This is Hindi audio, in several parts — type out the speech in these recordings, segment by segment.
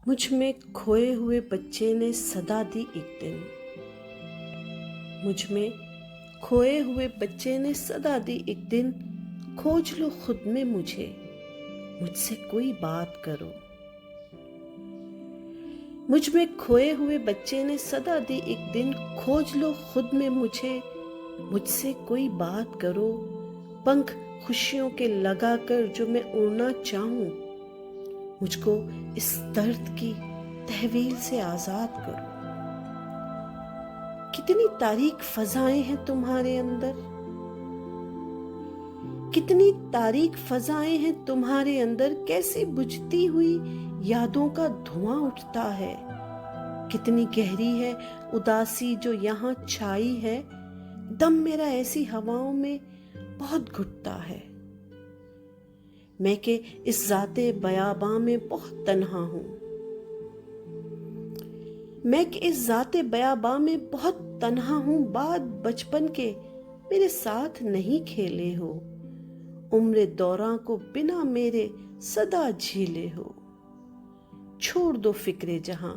मुझ में खोए हुए बच्चे ने सदा दी एक दिन। मुझ में खोए हुए बच्चे ने सदा दी एक दिन। खोज लो खुद में मुझे, मुझसे कोई बात करो। मुझ में खोए हुए बच्चे ने सदा दी एक दिन। खोज लो खुद में मुझे, मुझसे कोई बात करो। पंख खुशियों के लगाकर जो मैं उड़ना चाहूं, मुझको इस दर्द की तहवील से आजाद करो। कितनी तारीक फजाएं हैं तुम्हारे अंदर, कितनी तारीक फजाएं हैं तुम्हारे अंदर। कैसी बुझती हुई यादों का धुआं उठता है। कितनी गहरी है उदासी जो यहाँ छाई है। दम मेरा ऐसी हवाओं में बहुत घुटता है। मैं के इस जाते बयाबां में बहुत तन्हा हूं। मैं कि इस जाते बयाबां में बहुत तन्हा हूं। बात बचपन के मेरे साथ नहीं खेले हो। उम्र दौरां को बिना मेरे सदा झीले हो। छोड़ दो फिक्रे जहां,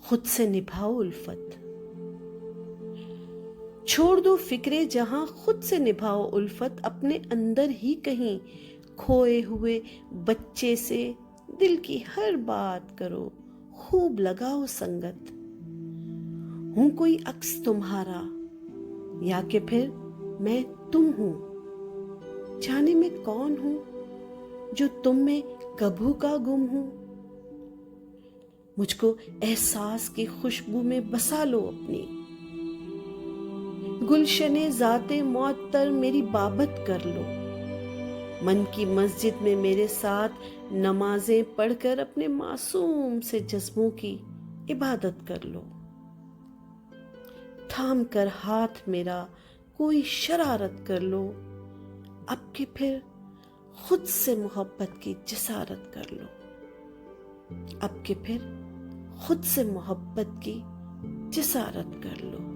खुद से निभाओ उल्फत। छोड़ दो फिक्रे जहां, खुद से निभाओ उल्फत। अपने अंदर ही कहीं खोए हुए बच्चे से दिल की हर बात करो। खूब लगाओ संगत। हूं कोई अक्स तुम्हारा, या कि फिर मैं तुम हूं। जाने मैं कौन हूं जो तुम में कभू का गुम हूं। मुझको एहसास की खुशबू में बसा लो अपनी। गुलशने जाते मुअत्तर मेरी बाबत कर लो। मन की मस्जिद में मेरे साथ नमाजें पढ़कर अपने मासूम से जज्बों की इबादत कर लो। थाम कर हाथ मेरा कोई शरारत कर लो। अब के फिर खुद से मोहब्बत की जसारत कर लो। अब के फिर खुद से मोहब्बत की जसारत कर लो।